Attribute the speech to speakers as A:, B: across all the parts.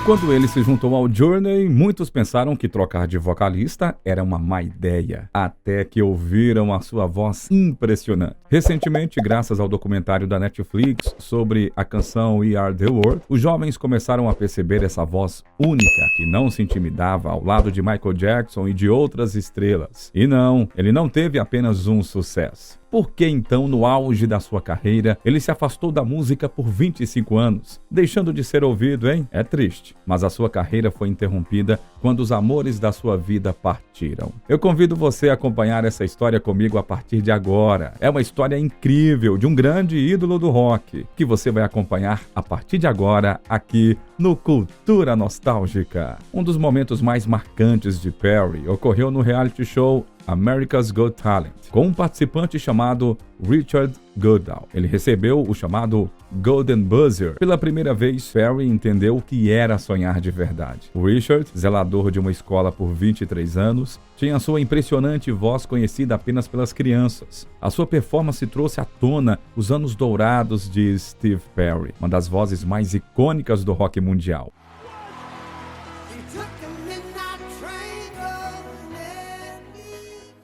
A: Quando ele se juntou ao Journey, muitos pensaram que trocar de vocalista era uma má ideia, até que ouviram a sua voz impressionante. Recentemente, graças ao documentário da Netflix sobre a canção We Are The World, os jovens começaram a perceber essa voz única, que não se intimidava ao lado de Michael Jackson e de outras estrelas. E não, ele não teve apenas um sucesso. Por que então, no auge da sua carreira, ele se afastou da música por 25 anos, deixando de ser ouvido, hein? É triste, mas a sua carreira foi interrompida quando os amores da sua vida partiram. Eu convido você a acompanhar essa história comigo a partir de agora. É uma história incrível de um grande ídolo do rock, que você vai acompanhar a partir de agora aqui no Cultura Nostálgica. Um dos momentos mais marcantes de Perry ocorreu no reality show America's Got Talent, com um participante chamado Richard Goodall. Ele recebeu o chamado Golden Buzzer. Pela primeira vez, Perry entendeu o que era sonhar de verdade. O Richard, zelador de uma escola por 23 anos, tinha sua impressionante voz conhecida apenas pelas crianças. A sua performance trouxe à tona os anos dourados de Steve Perry, uma das vozes mais icônicas do rock mundial.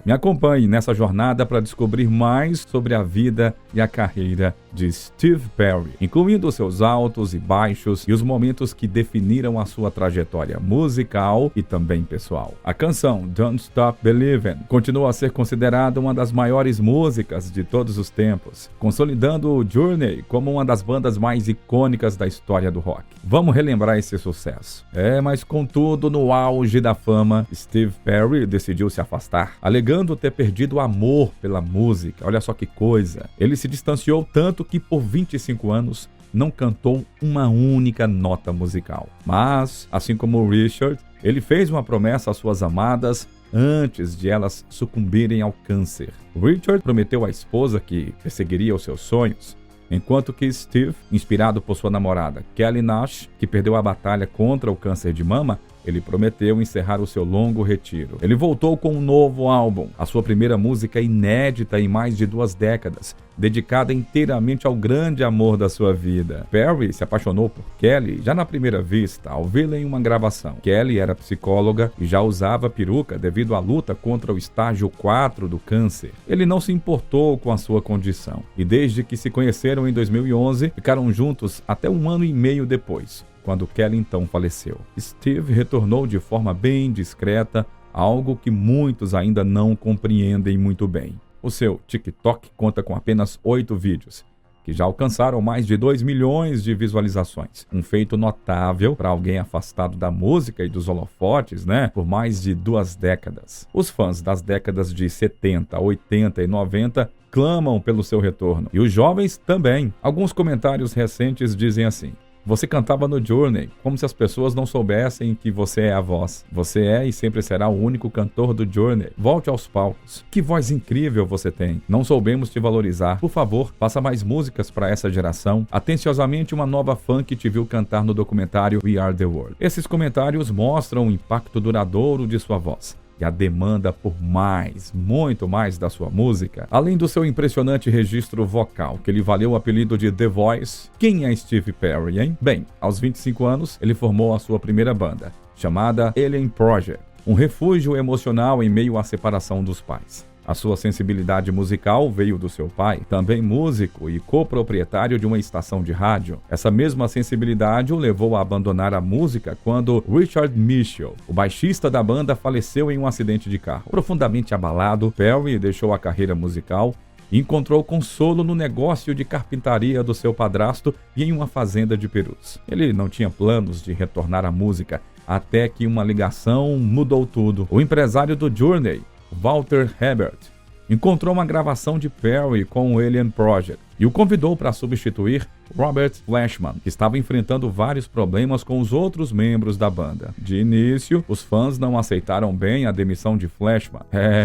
A: Me acompanhe nessa jornada para descobrir mais sobre a vida e a carreira de Steve Perry, incluindo seus altos e baixos e os momentos que definiram a sua trajetória musical e também pessoal. A canção Don't Stop Believin' continua a ser considerada uma das maiores músicas de todos os tempos, consolidando o Journey como uma das bandas mais icônicas da história do rock. Vamos relembrar esse sucesso. Mas contudo, no auge da fama, Steve Perry decidiu se afastar, alegando ter perdido o amor pela música. Olha só que coisa. Ele se distanciou tanto que por 25 anos não cantou uma única nota musical. Mas, assim como o Richard, ele fez uma promessa às suas amadas antes de elas sucumbirem ao câncer. Richard prometeu à esposa que perseguiria os seus sonhos, enquanto que Steve, inspirado por sua namorada Kelly Nash, que perdeu a batalha contra o câncer de mama, ele prometeu encerrar o seu longo retiro. Ele voltou com um novo álbum, a sua primeira música inédita em mais de 2 décadas, dedicada inteiramente ao grande amor da sua vida. Perry se apaixonou por Kelly já na primeira vista, ao vê-la em uma gravação. Kelly era psicóloga e já usava peruca devido à luta contra o estágio 4 do câncer. Ele não se importou com a sua condição e desde que se conheceram em 2011, ficaram juntos até 1 ano e meio depois, quando Kelly então faleceu. Steve retornou de forma bem discreta, algo que muitos ainda não compreendem muito bem. O seu TikTok conta com apenas 8 vídeos, que já alcançaram mais de 2 milhões de visualizações. Um feito notável para alguém afastado da música e dos holofotes, por mais de 2 décadas. Os fãs das décadas de 70, 80 e 90 clamam pelo seu retorno. E os jovens também. Alguns comentários recentes dizem assim: você cantava no Journey, como se as pessoas não soubessem que você é a voz. Você é e sempre será o único cantor do Journey. Volte aos palcos. Que voz incrível você tem. Não soubemos te valorizar. Por favor, faça mais músicas para essa geração. Atenciosamente, uma nova fã que te viu cantar no documentário We Are The World. Esses comentários mostram o impacto duradouro de sua voz e a demanda por mais, muito mais da sua música, além do seu impressionante registro vocal, que lhe valeu o apelido de The Voice. Quem é Steve Perry, hein? Bem, aos 25 anos, ele formou a sua primeira banda, chamada Alien Project, um refúgio emocional em meio à separação dos pais. A sua sensibilidade musical veio do seu pai, também músico e coproprietário de uma estação de rádio. Essa mesma sensibilidade o levou a abandonar a música quando Richard Mitchell, o baixista da banda, faleceu em um acidente de carro. Profundamente abalado, Perry deixou a carreira musical e encontrou consolo no negócio de carpintaria do seu padrasto e em uma fazenda de perus. Ele não tinha planos de retornar à música, até que uma ligação mudou tudo. O empresário do Journey, Walter Hebert, encontrou uma gravação de Perry com o Alien Project e o convidou para substituir Robert Fleshman, que estava enfrentando vários problemas com os outros membros da banda. De início, os fãs não aceitaram bem a demissão de Fleshman.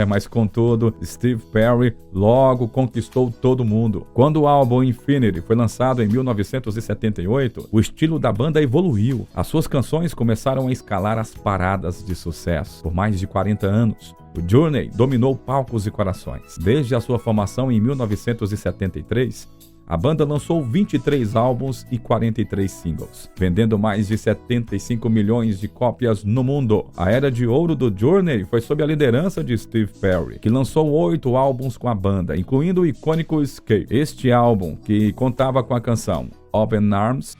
A: Mas contudo, Steve Perry logo conquistou todo mundo. Quando o álbum Infinity foi lançado em 1978, o estilo da banda evoluiu. As suas canções começaram a escalar as paradas de sucesso. Por mais de 40 anos, o Journey dominou palcos e corações. Desde a sua formação em 1973, A banda lançou 23 álbuns e 43 singles, vendendo mais de 75 milhões de cópias no mundo. A era de ouro do Journey foi sob a liderança de Steve Perry, que lançou 8 álbuns com a banda, incluindo o icônico Escape. Este álbum, que contava com a canção Open Arms,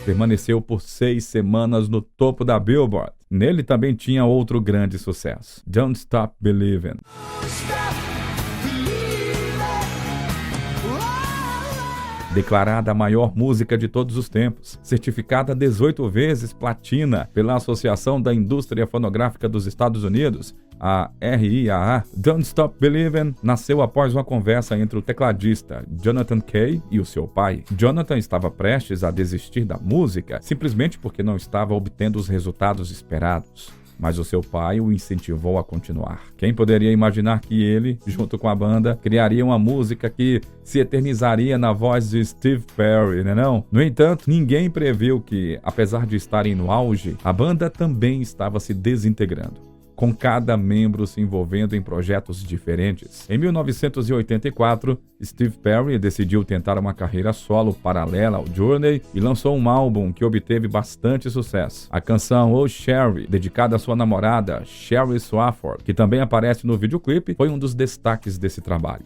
A: permaneceu por 6 semanas no topo da Billboard. Nele também tinha outro grande sucesso, Don't Stop Believin'. Declarada a maior música de todos os tempos, certificada 18 vezes platina pela Associação da Indústria Fonográfica dos Estados Unidos, a RIAA, Don't Stop Believin' nasceu após uma conversa entre o tecladista Jonathan Kay e o seu pai. Jonathan estava prestes a desistir da música simplesmente porque não estava obtendo os resultados esperados. Mas o seu pai o incentivou a continuar. Quem poderia imaginar que ele, junto com a banda, criaria uma música que se eternizaria na voz de Steve Perry, né não? No entanto, ninguém previu que, apesar de estarem no auge, a banda também estava se desintegrando, com cada membro se envolvendo em projetos diferentes. Em 1984, Steve Perry decidiu tentar uma carreira solo paralela ao Journey e lançou um álbum que obteve bastante sucesso. A canção Oh Sherry, dedicada à sua namorada Sherry Swafford, que também aparece no videoclipe, foi um dos destaques desse trabalho.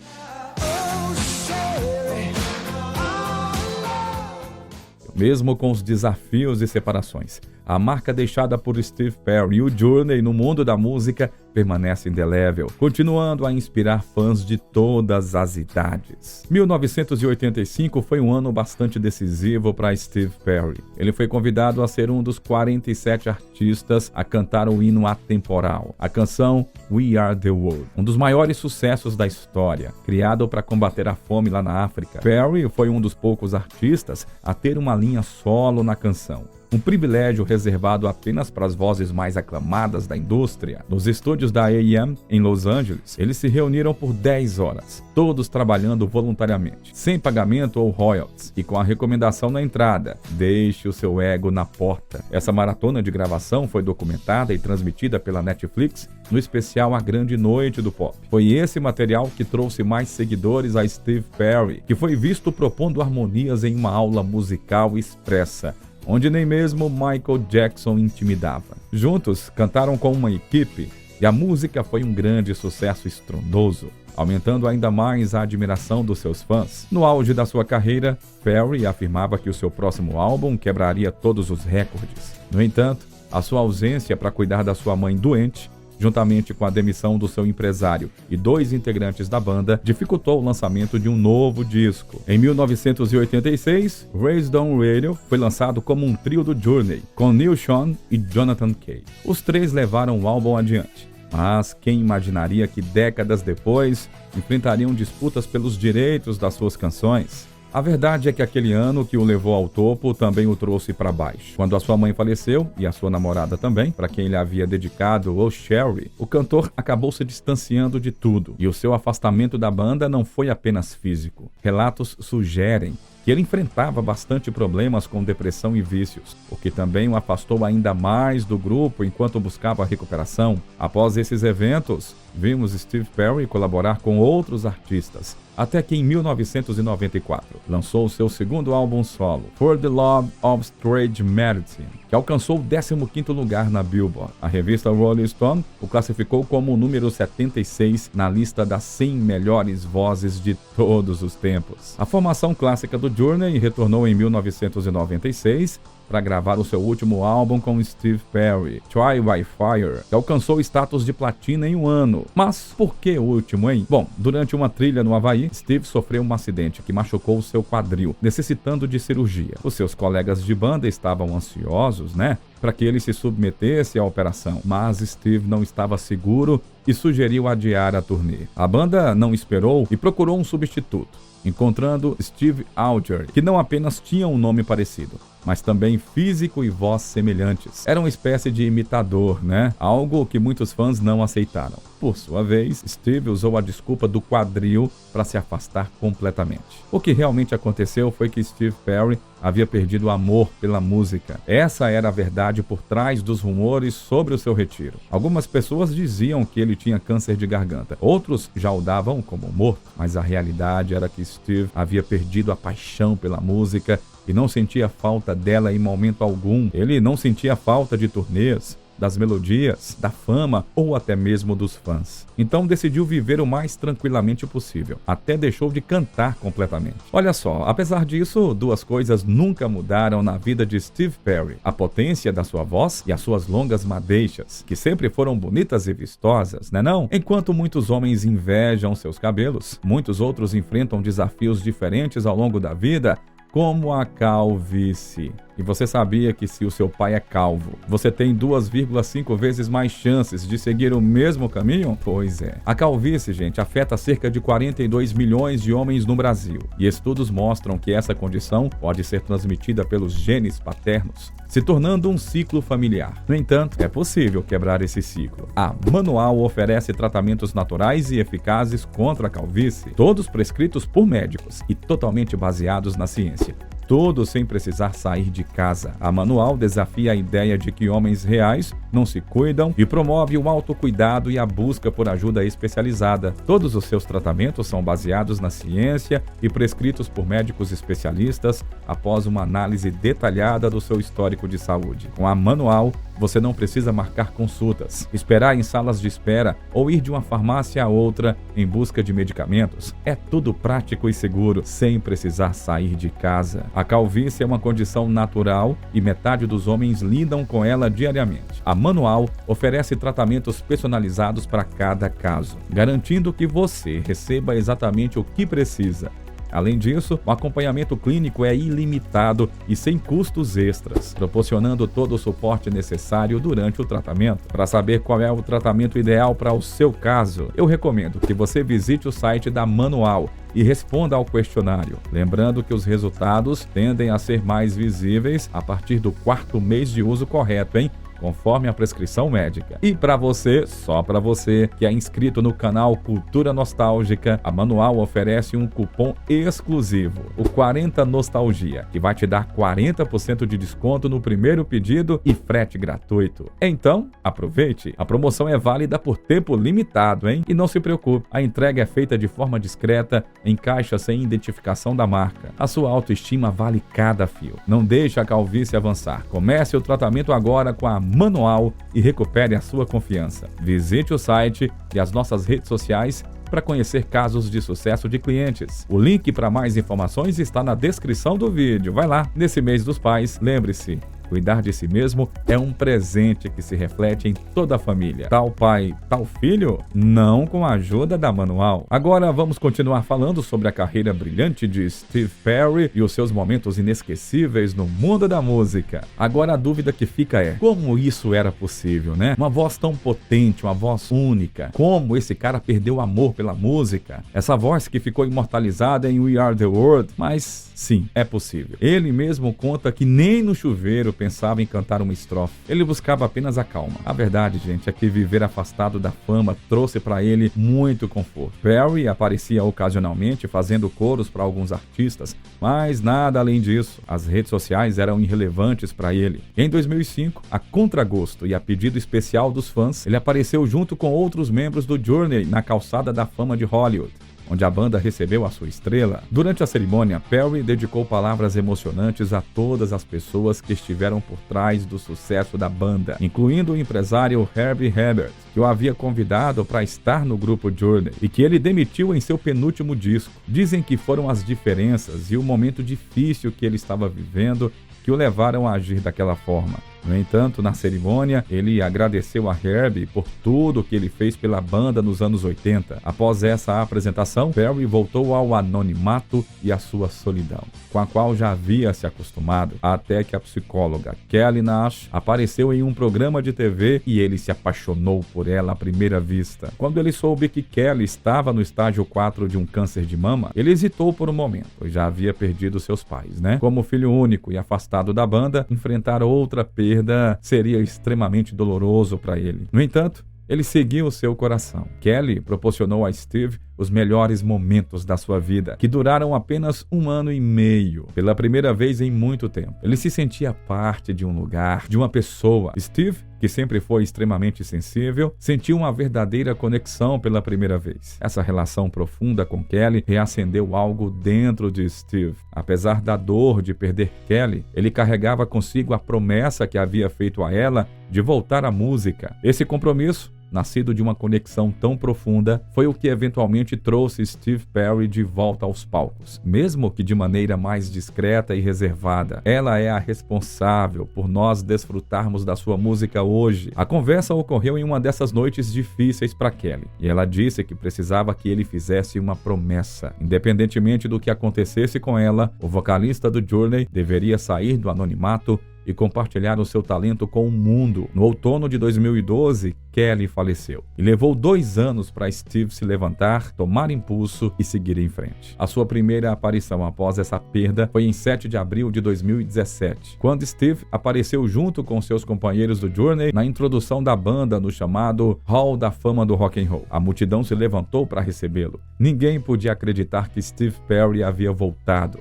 A: Mesmo com os desafios e separações, a marca deixada por Steve Perry e o Journey no mundo da música permanece indelével, continuando a inspirar fãs de todas as idades. 1985 foi um ano bastante decisivo para Steve Perry. Ele foi convidado a ser um dos 47 artistas a cantar o hino atemporal, a canção We Are The World, um dos maiores sucessos da história, criado para combater a fome lá na África. Perry foi um dos poucos artistas a ter uma linha solo na canção, um privilégio reservado apenas para as vozes mais aclamadas da indústria. Nos estúdios da A&M, em Los Angeles, eles se reuniram por 10 horas, todos trabalhando voluntariamente, sem pagamento ou royalties, e com a recomendação na entrada: deixe o seu ego na porta. Essa maratona de gravação foi documentada e transmitida pela Netflix no especial A Grande Noite do Pop. Foi esse material que trouxe mais seguidores a Steve Perry, que foi visto propondo harmonias em uma aula musical expressa, onde nem mesmo Michael Jackson intimidava. Juntos, cantaram como uma equipe e a música foi um grande sucesso estrondoso, aumentando ainda mais a admiração dos seus fãs. No auge da sua carreira, Perry afirmava que o seu próximo álbum quebraria todos os recordes. No entanto, a sua ausência para cuidar da sua mãe doente, juntamente com a demissão do seu empresário e 2 integrantes da banda, dificultou o lançamento de um novo disco. Em 1986, Raised on Radio foi lançado como um trio do Journey, com Neil Schon e Jonathan Kay. Os 3 levaram o álbum adiante, mas quem imaginaria que décadas depois enfrentariam disputas pelos direitos das suas canções? A verdade é que aquele ano que o levou ao topo também o trouxe para baixo. Quando a sua mãe faleceu, e a sua namorada também, para quem ele havia dedicado Oh Sherry, o cantor acabou se distanciando de tudo, e o seu afastamento da banda não foi apenas físico. Relatos sugerem que ele enfrentava bastante problemas com depressão e vícios, o que também o afastou ainda mais do grupo enquanto buscava a recuperação. Após esses eventos, vimos Steve Perry colaborar com outros artistas, até que em 1994 lançou seu segundo álbum solo, For the Love of Strange Medicine, que alcançou o 15º lugar na Billboard. A revista Rolling Stone o classificou como o número 76 na lista das 100 melhores vozes de todos os tempos. A formação clássica do Journey retornou em 1996 para gravar o seu último álbum com Steve Perry, Try by Fire, que alcançou o status de platina em um ano. Mas por que o último, hein? Bom, durante uma trilha no Havaí, Steve sofreu um acidente que machucou o seu quadril, necessitando de cirurgia. Os seus colegas de banda estavam ansiosos, para que ele se submetesse à operação, mas Steve não estava seguro e sugeriu adiar a turnê. A banda não esperou e procurou um substituto, encontrando Steve Alger, que não apenas tinha um nome parecido, mas também físico e voz semelhantes. Era uma espécie de imitador, Algo que muitos fãs não aceitaram. Por sua vez, Steve usou a desculpa do quadril para se afastar completamente. O que realmente aconteceu foi que Steve Perry havia perdido o amor pela música. Essa era a verdade por trás dos rumores sobre o seu retiro. Algumas pessoas diziam que ele tinha câncer de garganta. Outros já o davam como morto, mas a realidade era que Steve havia perdido a paixão pela música e não sentia falta dela em momento algum. Ele não sentia falta de turnês, das melodias, da fama ou até mesmo dos fãs. Então decidiu viver o mais tranquilamente possível. Até deixou de cantar completamente. Olha só, apesar disso, duas coisas nunca mudaram na vida de Steve Perry: a potência da sua voz e as suas longas madeixas, que sempre foram bonitas e vistosas, né não? Enquanto muitos homens invejam seus cabelos, muitos outros enfrentam desafios diferentes ao longo da vida, como a calvície. E você sabia que se o seu pai é calvo, você tem 2,5 vezes mais chances de seguir o mesmo caminho? Pois é. A calvície, gente, afeta cerca de 42 milhões de homens no Brasil. E estudos mostram que essa condição pode ser transmitida pelos genes paternos, se tornando um ciclo familiar. No entanto, é possível quebrar esse ciclo. A Manual oferece tratamentos naturais e eficazes contra a calvície, todos prescritos por médicos e totalmente baseados na ciência. Tudo sem precisar sair de casa. A Manual desafia a ideia de que homens reais não se cuidam e promove o autocuidado e a busca por ajuda especializada. Todos os seus tratamentos são baseados na ciência e prescritos por médicos especialistas após uma análise detalhada do seu histórico de saúde. Com a Manual, você não precisa marcar consultas, esperar em salas de espera ou ir de uma farmácia a outra em busca de medicamentos. É tudo prático e seguro, sem precisar sair de casa. A calvície é uma condição natural e metade dos homens lidam com ela diariamente. A Manual oferece tratamentos personalizados para cada caso, garantindo que você receba exatamente o que precisa. Além disso, o acompanhamento clínico é ilimitado e sem custos extras, proporcionando todo o suporte necessário durante o tratamento. Para saber qual é o tratamento ideal para o seu caso, eu recomendo que você visite o site da Manual e responda ao questionário. Lembrando que os resultados tendem a ser mais visíveis a partir do 4º mês de uso correto, hein? Conforme a prescrição médica. E para você, só para você, que é inscrito no canal Cultura Nostálgica, a Manual oferece um cupom exclusivo, o 40 Nostalgia, que vai te dar 40% de desconto no primeiro pedido e frete gratuito. Então, aproveite. A promoção é válida por tempo limitado, hein? E não se preocupe, a entrega é feita de forma discreta, em caixa sem identificação da marca. A sua autoestima vale cada fio. Não deixe a calvície avançar. Comece o tratamento agora com a Manual e recupere a sua confiança. Visite o site e as nossas redes sociais para conhecer casos de sucesso de clientes. O link para mais informações está na descrição do vídeo. Vai lá. Nesse mês dos pais, lembre-se: cuidar de si mesmo é um presente que se reflete em toda a família. Tal pai, tal filho? Não com a ajuda da Manual. Agora vamos continuar falando sobre a carreira brilhante de Steve Perry e os seus momentos inesquecíveis no mundo da música. Agora a dúvida que fica é: como isso era possível, né? Uma voz tão potente, uma voz única. Como esse cara perdeu o amor pela música? Essa voz que ficou imortalizada em We Are The World. Mas sim, é possível. Ele mesmo conta que nem no chuveiro pensava em cantar uma estrofe. Ele buscava apenas a calma. A verdade, gente, é que viver afastado da fama trouxe para ele muito conforto. Perry aparecia ocasionalmente fazendo coros para alguns artistas, mas nada além disso. As redes sociais eram irrelevantes para ele. Em 2005, a contragosto e a pedido especial dos fãs, ele apareceu junto com outros membros do Journey na calçada da fama de Hollywood, onde a banda recebeu a sua estrela. Durante a cerimônia, Perry dedicou palavras emocionantes a todas as pessoas que estiveram por trás do sucesso da banda, incluindo o empresário Herbie Hancock, que o havia convidado para estar no grupo Journey e que ele demitiu em seu penúltimo disco. Dizem que foram as diferenças e o momento difícil que ele estava vivendo que o levaram a agir daquela forma. No entanto, na cerimônia, ele agradeceu a Herbie por tudo que ele fez pela banda nos anos 80. Após essa apresentação, Perry voltou ao anonimato e à sua solidão, com a qual já havia se acostumado, até que a psicóloga Kelly Nash apareceu em um programa de TV e ele se apaixonou por ela à primeira vista. Quando ele soube que Kelly estava no estágio 4 de um câncer de mama, ele hesitou por um momento, pois já havia perdido seus pais, né? Como filho único e afastado da banda, enfrentar outra perda seria extremamente doloroso para ele. No entanto, Ele seguiu seu coração. Kelly proporcionou a Steve os melhores momentos da sua vida, que duraram apenas 1 ano e meio. Pela primeira vez em muito tempo, ele se sentia parte de um lugar, de uma pessoa. Steve, que sempre foi extremamente sensível, sentiu uma verdadeira conexão pela primeira vez. Essa relação profunda com Kelly reacendeu algo dentro de Steve. Apesar da dor de perder Kelly, ele carregava consigo a promessa que havia feito a ela de voltar à música. Esse compromisso, nascido de uma conexão tão profunda, foi o que eventualmente trouxe Steve Perry de volta aos palcos. Mesmo que de maneira mais discreta e reservada, ela é a responsável por nós desfrutarmos da sua música hoje. A conversa ocorreu em uma dessas noites difíceis para Kelly, e ela disse que precisava que ele fizesse uma promessa. Independentemente do que acontecesse com ela, o vocalista do Journey deveria sair do anonimato e compartilhar o seu talento com o mundo. No outono de 2012, Kelly faleceu e levou 2 anos para Steve se levantar, tomar impulso e seguir em frente. A sua primeira aparição após essa perda foi em 7 de abril de 2017, quando Steve apareceu junto com seus companheiros do Journey na introdução da banda no chamado Hall da Fama do Rock and Roll. A multidão se levantou para recebê-lo. Ninguém podia acreditar que Steve Perry havia voltado,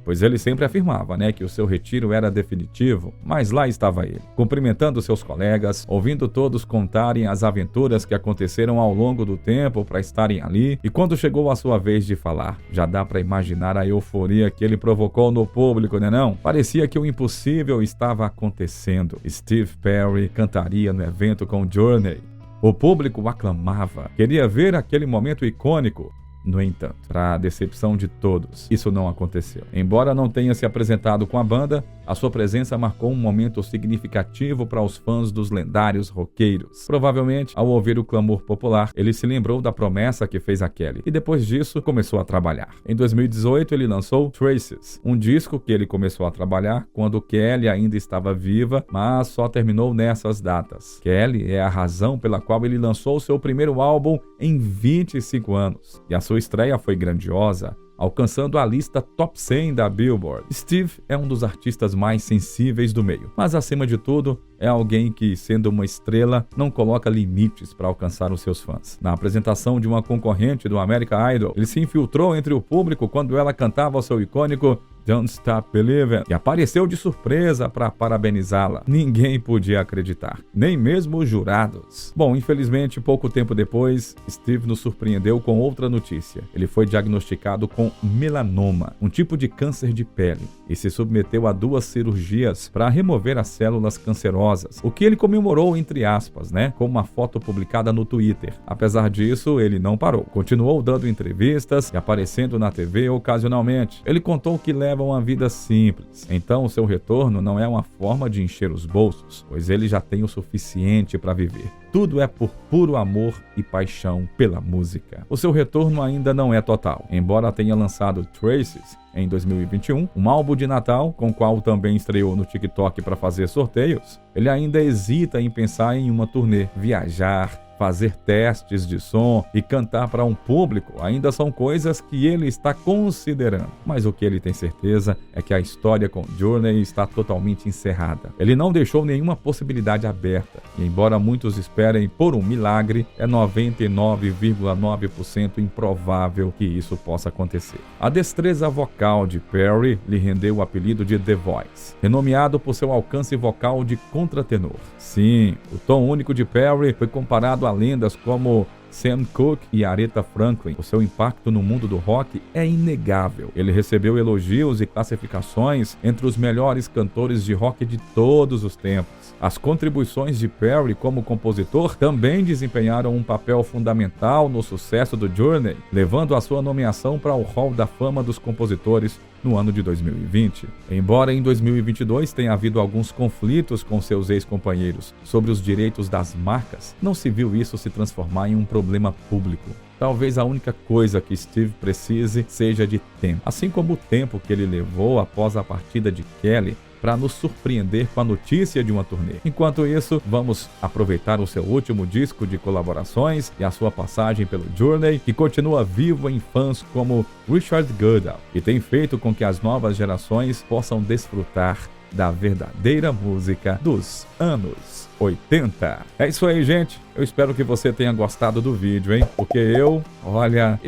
A: pois ele sempre afirmava, que o seu retiro era definitivo, mas lá estava ele, cumprimentando seus colegas, ouvindo todos contarem as aventuras que aconteceram ao longo do tempo para estarem ali, e quando chegou a sua vez de falar, já dá para imaginar a euforia que ele provocou no público, não? Parecia que o impossível estava acontecendo. Steve Perry cantaria no evento com Journey. O público aclamava, queria ver aquele momento icônico. No entanto, para a decepção de todos, isso não aconteceu. Embora não tenha se apresentado com a banda, a sua presença marcou um momento significativo para os fãs dos lendários roqueiros. Provavelmente, ao ouvir o clamor popular, ele se lembrou da promessa que fez a Kelly e depois disso começou a trabalhar. Em 2018, ele lançou Traces, um disco que ele começou a trabalhar quando Kelly ainda estava viva, mas só terminou nessas datas. Kelly é a razão pela qual ele lançou seu primeiro álbum em 25 anos. E a sua estreia foi grandiosa, alcançando a lista Top 100 da Billboard. Steve é um dos artistas mais sensíveis do meio, mas acima de tudo, é alguém que, sendo uma estrela, não coloca limites para alcançar os seus fãs. Na apresentação de uma concorrente do American Idol, ele se infiltrou entre o público quando ela cantava o seu icônico Don't Stop Believin' e apareceu de surpresa para parabenizá-la. Ninguém podia acreditar, nem mesmo os jurados. Bom, infelizmente, pouco tempo depois, Steve nos surpreendeu com outra notícia. Ele foi diagnosticado com melanoma, um tipo de câncer de pele, e se submeteu a 2 cirurgias para remover as células cancerosas, o que ele comemorou entre aspas, com uma foto publicada no Twitter. Apesar disso, ele não parou. Continuou dando entrevistas e aparecendo na TV ocasionalmente. Ele contou que leva uma vida simples, então seu retorno não é uma forma de encher os bolsos, pois ele já tem o suficiente para viver. Tudo é por puro amor e paixão pela música. O seu retorno ainda não é total. Embora tenha lançado Traces em 2021, um álbum de Natal, com o qual também estreou no TikTok para fazer sorteios, ele ainda hesita em pensar em uma turnê, viajar, fazer testes de som e cantar para um público ainda são coisas que ele está considerando. Mas o que ele tem certeza é que a história com Journey está totalmente encerrada. Ele não deixou nenhuma possibilidade aberta, e embora muitos esperem por um milagre, é 99,9% improvável que isso possa acontecer. A destreza vocal de Perry lhe rendeu o apelido de The Voice, renomeado por seu alcance vocal de contratenor. Sim, o tom único de Perry foi comparado a lendas como Sam Cooke e Aretha Franklin. O seu impacto no mundo do rock é inegável. Ele recebeu elogios e classificações entre os melhores cantores de rock de todos os tempos. As contribuições de Perry como compositor também desempenharam um papel fundamental no sucesso do Journey, levando a sua nomeação para o Hall da Fama dos Compositores no ano de 2020. Embora em 2022 tenha havido alguns conflitos com seus ex-companheiros sobre os direitos das marcas, não se viu isso se transformar em um problema público. Talvez a única coisa que Steve precise seja de tempo, assim como o tempo que ele levou após a partida de Kelly para nos surpreender com a notícia de uma turnê. Enquanto isso, vamos aproveitar o seu último disco de colaborações e a sua passagem pelo Journey, que continua vivo em fãs como Richard Goodall e tem feito com que as novas gerações possam desfrutar da verdadeira música dos anos 80. É isso aí, gente. Eu espero que você tenha gostado do vídeo, hein? Porque eu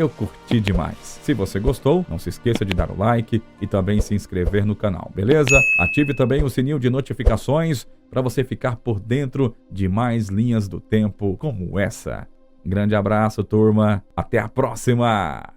A: curti demais. Se você gostou, não se esqueça de dar o like e também se inscrever no canal, beleza? Ative também o sininho de notificações para você ficar por dentro de mais linhas do tempo como essa. Grande abraço, turma. Até a próxima!